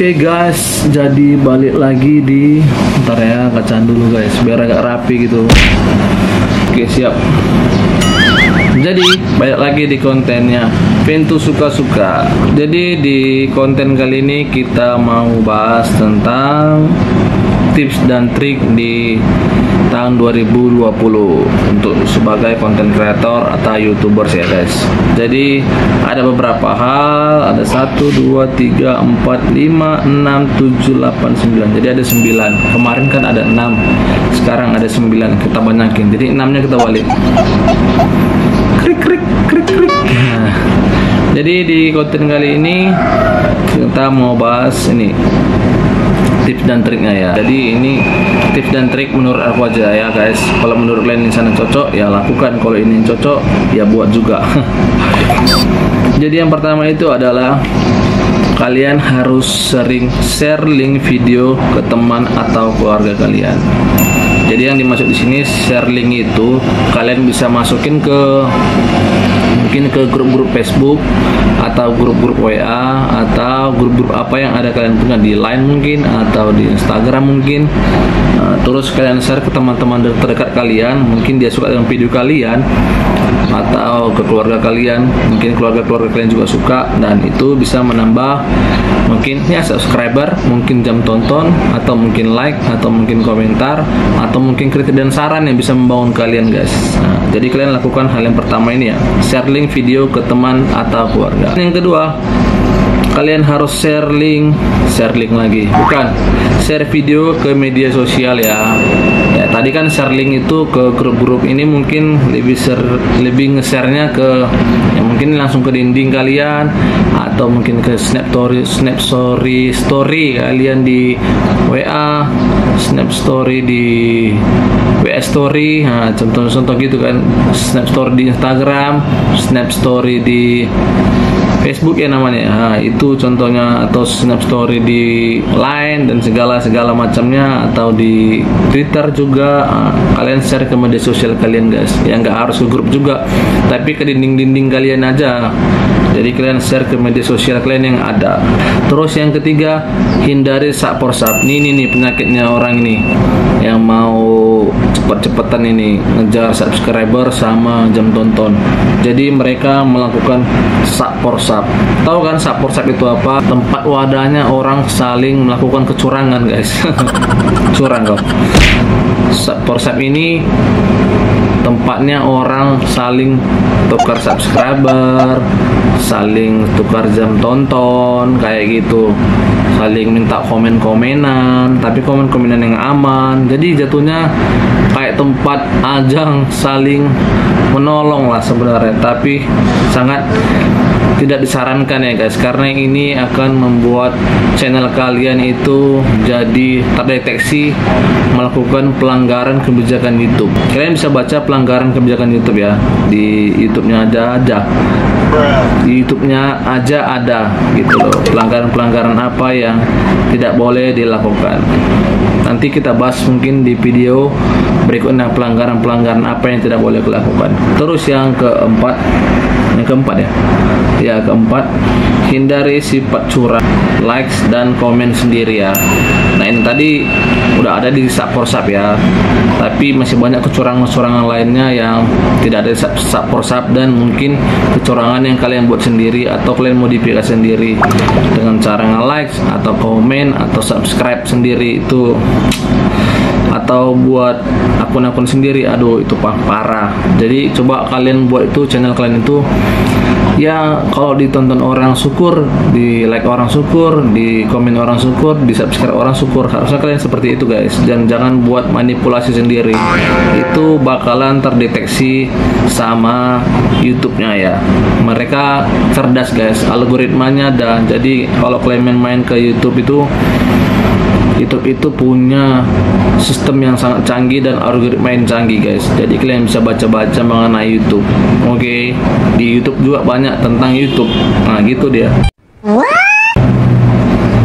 Oke guys, jadi balik lagi di ntar ya, kacaan dulu guys biar agak rapi gitu. Oke siap. Jadi balik lagi di kontennya Pintu Suka-Suka. Jadi di konten kali ini kita mau bahas tentang tips dan trik di tahun 2020 untuk sebagai konten kreator atau YouTubers ya guys. Jadi ada beberapa hal, ada 1, 2, 3, 4, 5, 6, 7, 8, 9. Jadi ada 9. Kemarin kan ada 6, sekarang ada 9, kita banyakin. Jadi 6-nya kita balik. Krik krik krik krik. Nah, jadi di konten kali ini kita mau bahas ini tips dan triknya ya. Jadi ini tips dan trik menurut aku aja ya guys. Kalau menurut kalian ini sana cocok ya lakukan, kalau ini cocok ya buat juga. Jadi yang pertama itu adalah kalian harus sering share link video ke teman atau keluarga kalian. Jadi yang dimaksud di sini share link itu kalian bisa masukin ke mungkin ke grup-grup Facebook atau grup-grup WA atau grup-grup apa yang ada kalian punya di Line mungkin atau di Instagram mungkin. Terus kalian share ke teman-teman terdekat kalian, mungkin dia suka dengan video kalian, atau ke keluarga kalian, mungkin keluarga-keluarga kalian juga suka, dan itu bisa menambah mungkin ya subscriber, mungkin jam tonton, atau mungkin like, atau mungkin komentar, atau mungkin kritik dan saran yang bisa membangun kalian guys. Nah, jadi kalian lakukan hal yang pertama ini ya, share link video ke teman atau keluarga. Yang kedua, kalian harus share link lagi, bukan share video ke media sosial ya. Ya tadi kan share link itu ke grup-grup, ini mungkin lebih nge-share-nya ke ya mungkin langsung ke dinding kalian, atau mungkin ke snap story kalian di WA, snap story di WA story. Nah, contoh-contoh gitu kan, snap story di Instagram, snap story di Facebook ya namanya. Nah, itu contohnya, atau snap story di Line dan segala macamnya, atau di Twitter juga. Nah, kalian share ke media sosial kalian guys. Ya nggak harus ke grup juga, tapi ke dinding-dinding kalian aja. Jadi kalian share ke media sosial kalian yang ada. Terus yang ketiga, hindari sak-porsap. Nih penyakitnya orang ini yang mau cepet-cepetan ini ngejar subscriber sama jam tonton. Jadi mereka melakukan sak-porsap. Tahu kan sak-porsap itu apa? Tempat wadahnya orang saling melakukan kecurangan guys. Curang kok. Sak-porsap ini tempatnya orang saling tukar subscriber, saling tukar jam tonton kayak gitu, saling minta komen-komenan, tapi komen-komenan yang aman. Jadi jatuhnya kayak tempat ajang saling menolong lah sebenarnya, tapi sangat tidak disarankan ya guys, karena ini akan membuat channel kalian itu jadi terdeteksi melakukan pelanggaran kebijakan YouTube. Kalian bisa baca pelanggaran kebijakan YouTube ya, di YouTube-nya ada. Di YouTube-nya aja ada gitu loh, pelanggaran-pelanggaran apa yang tidak boleh dilakukan. Nanti kita bahas mungkin di video berikutnya pelanggaran-pelanggaran apa yang tidak boleh dilakukan. Terus yang keempat ya, keempat, hindari sifat curang, likes dan komen sendiri ya. Nah ini tadi udah ada di sak-porsap ya, tapi masih banyak kecurangan-kecurangan lainnya yang tidak ada sak-porsap, dan mungkin kecurangan yang kalian buat sendiri atau kalian modifikasi sendiri dengan cara nge-like atau komen atau subscribe sendiri itu, atau buat akun-akun sendiri. Aduh itu parah. Jadi coba kalian buat itu channel kalian itu ya, kalau ditonton orang syukur, di like orang syukur, di komen orang syukur, di subscribe orang syukur. Harusnya kalian seperti itu guys, dan jangan buat manipulasi sendiri, itu bakalan terdeteksi sama YouTube-nya ya. Mereka cerdas guys, algoritmanya. Dan jadi kalau kalian main ke YouTube itu punya sistem yang sangat canggih dan algoritma yang canggih guys. Jadi kalian bisa baca-baca mengenai YouTube. Oke, di YouTube juga banyak tentang YouTube. Nah gitu dia.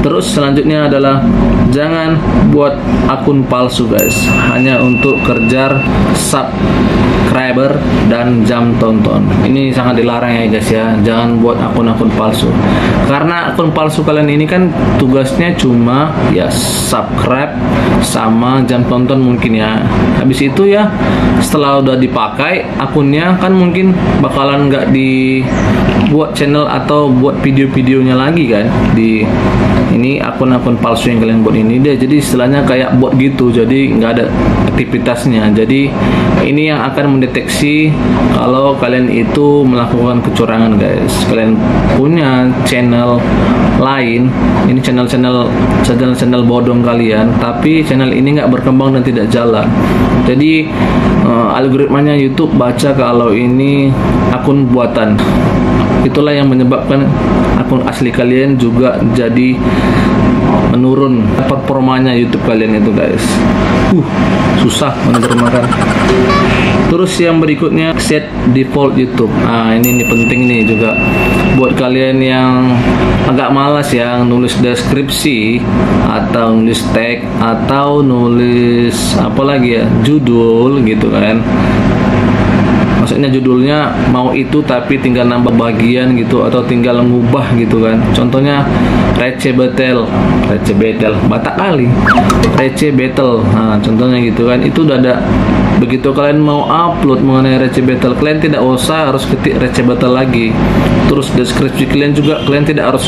Terus selanjutnya adalah jangan buat akun palsu guys, hanya untuk kejar subscriber dan jam tonton. Ini sangat dilarang ya guys ya, jangan buat akun-akun palsu. Karena akun palsu kalian ini kan tugasnya cuma ya subscribe sama jam tonton mungkin ya. Habis itu ya setelah udah dipakai akunnya kan mungkin bakalan nggak dibuat channel atau buat video-videonya lagi kan di ini akun-akun palsu yang kalian buat ini dia jadi istilahnya kayak bot gitu, jadi nggak ada aktivitasnya. Jadi ini yang akan mendeteksi kalau kalian itu melakukan kecurangan guys. Kalian punya channel lain, ini channel bodong kalian, tapi channel ini nggak berkembang dan tidak jalan. Jadi algoritmanya YouTube baca kalau ini akun buatan. Itulah yang menyebabkan akun asli kalian juga jadi menurun performanya YouTube kalian itu guys. Susah menerjemahkan. Terus yang berikutnya set default YouTube. Ini penting nih juga buat kalian yang agak malas ya nulis deskripsi atau nulis tag atau nulis apa lagi ya judul gitu kan. Maksudnya judulnya mau itu tapi tinggal nambah bagian gitu atau tinggal ngubah gitu kan. Contohnya receh betel Batak kali receh betel. Contohnya gitu kan, itu udah ada. Begitu kalian mau upload mengenai receh betel, kalian tidak usah harus ketik receh betel lagi. Terus deskripsi kalian juga kalian tidak harus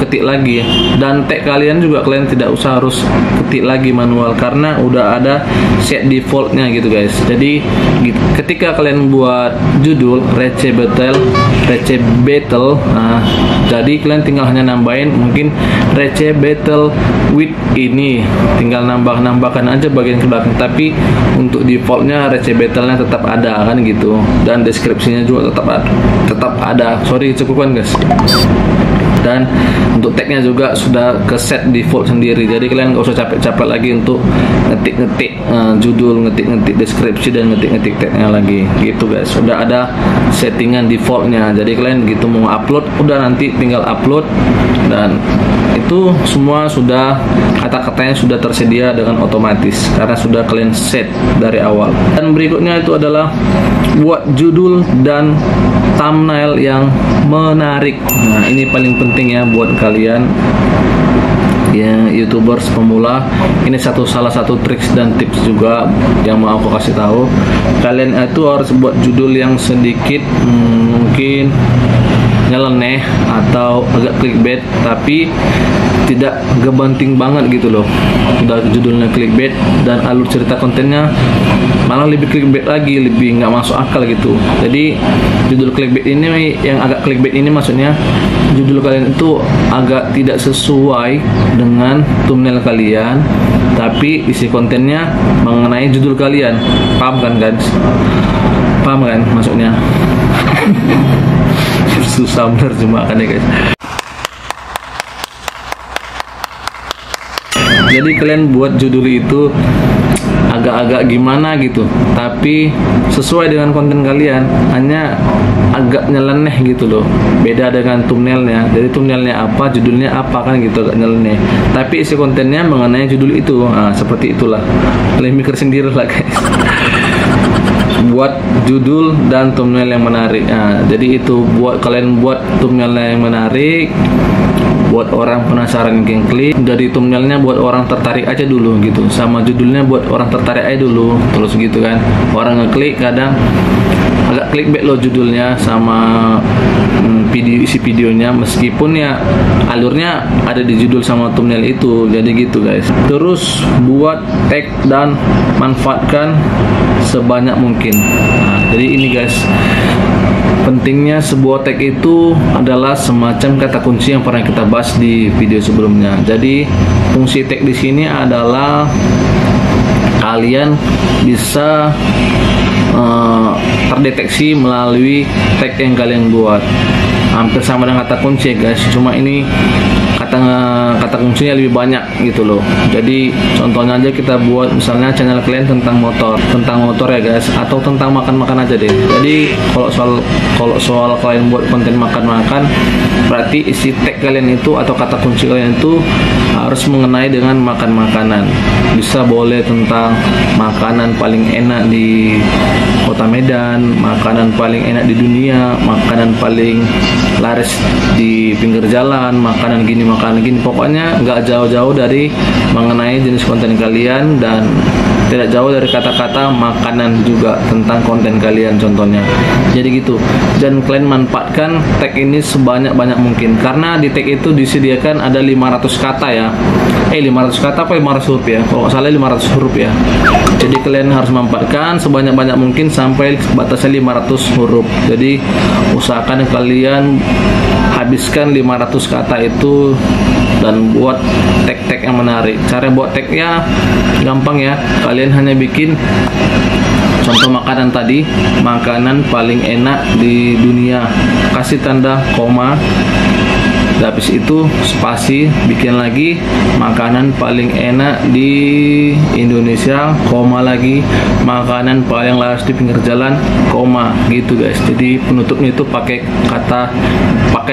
ketik lagi, dan tag kalian juga kalian tidak usah harus ketik lagi manual karena udah ada set defaultnya gitu guys. Jadi ketika kalian buat judul receh betel jadi kalian tinggal hanya nambahin mungkin receh betel with ini, tinggal nambahkan aja bagian ke belakang, tapi untuk defaultnya receh betelnya tetap ada kan gitu, dan deskripsinya juga tetap ada. Sorry cukupkan guys. Dan untuk tagnya juga sudah ke set default sendiri, jadi kalian nggak usah capek-capek lagi untuk ngetik judul, ngetik deskripsi dan ngetik tagnya lagi gitu guys. Sudah ada settingan defaultnya, jadi kalian gitu mau upload udah nanti tinggal upload, dan itu semua sudah kata-katanya sudah tersedia dengan otomatis karena sudah kalian set dari awal. Dan berikutnya itu adalah buat judul dan thumbnail yang menarik. Ini paling penting ya buat kalian ya YouTubers pemula. Ini salah satu triks dan tips juga yang mau aku kasih tahu. Kalian itu harus buat judul yang sedikit mungkin nyeleneh atau agak clickbait, tapi tidak gebanting banget gitu loh. Udah judulnya clickbait dan alur cerita kontennya malah lebih clickbait lagi, lebih nggak masuk akal gitu. Jadi judul clickbait ini, yang agak clickbait ini maksudnya judul kalian itu agak tidak sesuai dengan thumbnail kalian, tapi isi kontennya mengenai judul kalian. Paham kan guys? Paham kan maksudnya? Susah menerjemahkan ya guys. Jadi kalian buat judul itu agak-agak gimana gitu, tapi sesuai dengan konten kalian, hanya agak nyeleneh gitu loh. Beda dengan thumbnailnya. Jadi thumbnailnya apa, judulnya apa kan gitu, agak nyeleneh. Tapi isi kontennya mengenai judul itu. Seperti itulah. Kalian mikir sendiri lah guys. Buat judul dan thumbnail yang menarik. Jadi itu buat kalian buat thumbnailnya yang menarik, buat orang penasaran yang klik. Dari thumbnailnya buat orang tertarik aja dulu gitu, sama judulnya buat orang tertarik aja dulu, terus gitu kan. Orang ngeklik kadang agak clickbait loh judulnya sama isi videonya, meskipun ya alurnya ada di judul sama thumbnail itu. Jadi gitu guys. Terus buat tag dan manfaatkan sebanyak mungkin. Jadi ini guys, pentingnya sebuah tag itu adalah semacam kata kunci yang pernah kita bahas di video sebelumnya. Jadi fungsi tag di sini adalah kalian bisa terdeteksi melalui tag yang kalian buat. Hampir sama dengan kata kunci guys, cuma ini kata kuncinya lebih banyak gitu loh. Jadi contohnya aja kita buat misalnya channel kalian tentang motor ya guys, atau tentang makan-makan aja deh. Jadi kalau soal kalian buat konten makan-makan, berarti isi tag kalian itu atau kata kunci kalian itu harus mengenai dengan makan-makanan. Bisa boleh tentang makanan paling enak di Kota Medan, makanan paling enak di dunia, makanan paling laris di pinggir jalan, makanan gini, pokoknya nggak jauh-jauh dari mengenai jenis konten kalian, dan tidak jauh dari kata-kata makanan juga tentang konten kalian contohnya. Jadi gitu, dan kalian manfaatkan tag ini sebanyak-banyak mungkin, karena di tag itu disediakan ada 500 kata ya. 500 kata apa 500 huruf ya? Kalau nggak salah 500 huruf ya. Jadi kalian harus manfaatkan sebanyak-banyak mungkin sampai batasnya 500 huruf. Jadi usahakan kalian habiskan 500 kata itu dan buat tag-tag yang menarik. Cara buat tagnya gampang ya, kalian hanya bikin contoh makanan tadi, makanan paling enak di dunia, kasih tanda koma, habis itu spasi, bikin lagi makanan paling enak di Indonesia, koma lagi, makanan paling laris di pinggir jalan, koma, gitu guys. Jadi penutupnya itu pakai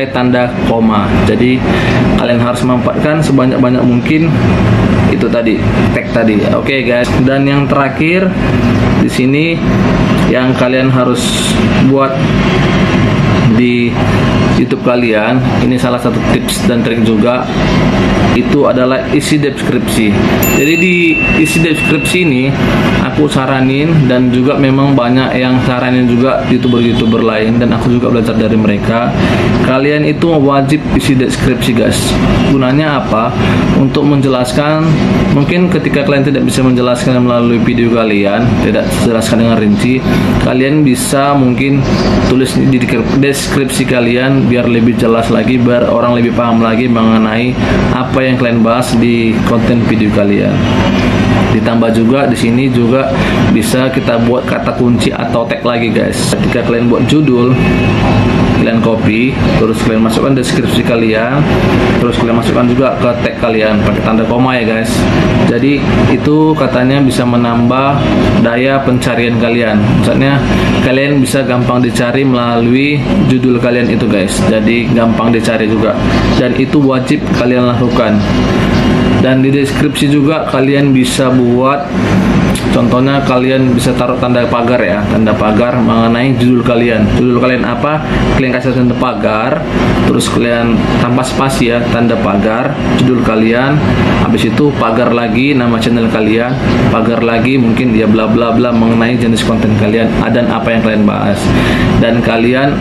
tanda koma. Jadi kalian harus manfaatkan sebanyak-banyak mungkin itu tadi, tag tadi. Oke guys, dan yang terakhir di sini yang kalian harus buat di YouTube kalian, ini salah satu tips dan trik juga, itu adalah isi deskripsi. Jadi di isi deskripsi ini aku saranin, dan juga memang banyak yang saranin juga youtuber lain, dan aku juga belajar dari mereka. Kalian itu wajib isi deskripsi guys. Gunanya apa? Untuk menjelaskan, mungkin ketika kalian tidak bisa menjelaskan melalui video kalian, tidak jelaskan dengan rinci, kalian bisa mungkin tulis di deskripsi kalian biar lebih jelas lagi, biar orang lebih paham lagi mengenai apa yang kalian bahas di konten video kalian. Ditambah juga di sini juga bisa kita buat kata kunci atau tag lagi guys. Ketika kalian buat judul, kalian copy, terus kalian masukkan deskripsi kalian, terus kalian masukkan juga ke tag kalian pakai tanda koma ya guys. Jadi itu katanya bisa menambah daya pencarian kalian. Maksudnya kalian bisa gampang dicari melalui judul kalian itu guys. Jadi gampang dicari juga, dan itu wajib kalian lakukan. Dan di deskripsi juga kalian bisa buat, contohnya kalian bisa taruh tanda pagar ya, tanda pagar mengenai judul kalian. Judul kalian apa? Kalian kasih tanda pagar, terus kalian tanpa spasi ya, tanda pagar, judul kalian, habis itu pagar lagi nama channel kalian, pagar lagi mungkin dia bla bla bla mengenai jenis konten kalian dan apa yang kalian bahas. Dan kalian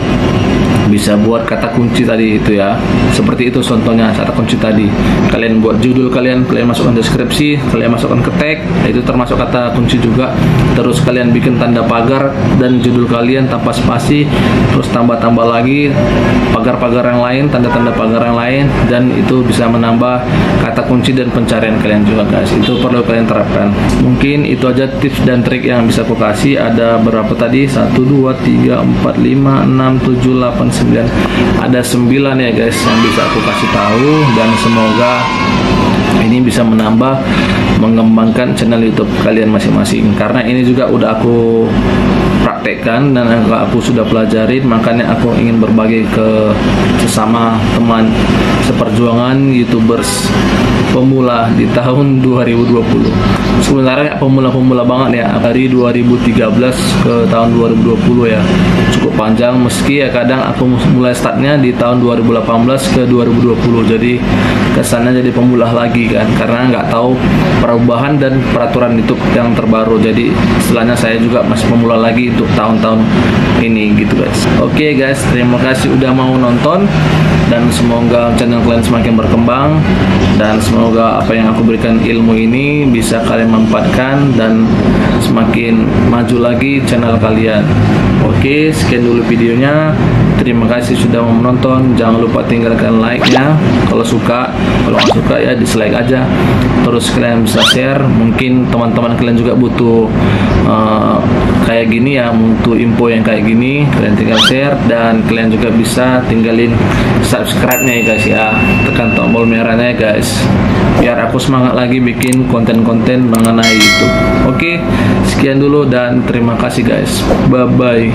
bisa buat kata kunci tadi itu ya, seperti itu contohnya kata kunci tadi. Kalian buat judul kalian masukkan deskripsi, kalian masukkan ke tag, itu termasuk kata kunci juga. Terus kalian bikin tanda pagar dan judul kalian tanpa spasi, terus tambah lagi pagar-pagar yang lain, tanda-tanda pagar yang lain, dan itu bisa menambah kata kunci dan pencarian kalian juga guys. Itu perlu kalian terapkan. Mungkin itu aja tips dan trik yang bisa aku kasih. Ada berapa tadi? 1, 2, 3, 4, 5, 6, 7, 8, 9. Ada 9 ya guys yang bisa aku kasih tahu, dan semoga ini bisa menambah mengembangkan channel YouTube kalian masing-masing. Karena ini juga udah aku praktekkan dan aku sudah pelajarin, makanya aku ingin berbagi ke sesama teman seperjuangan YouTubers pemula di tahun 2020. Sebenarnya pemula-pemula banget ya, dari 2013 ke tahun 2020 ya, cukup panjang. Meski ya kadang aku mulai startnya di tahun 2018 ke 2020, jadi kesannya jadi pemula lagi kan, karena nggak tahu perubahan dan peraturan YouTube yang terbaru. Jadi istilahnya saya juga masih pemula lagi untuk tahun-tahun ini gitu guys. Oke guys, terima kasih udah mau nonton, dan semoga channel kalian semakin berkembang, dan semoga apa yang aku berikan ilmu ini bisa kalian manfaatkan dan semakin maju lagi channel kalian. Oke, sekian dulu videonya. Terima kasih sudah menonton. Jangan lupa tinggalkan like-nya kalau suka. Kalau nggak suka ya dislike aja. Terus kalian bisa share. Mungkin teman-teman kalian juga butuh kayak gini ya, butuh info yang kayak gini. Kalian tinggal share, dan kalian juga bisa tinggalin subscribe-nya ya guys ya. Tekan tombol merahnya ya guys, biar aku semangat lagi bikin konten-konten mengenai itu. Oke, sekian dulu dan terima kasih guys. Bye bye.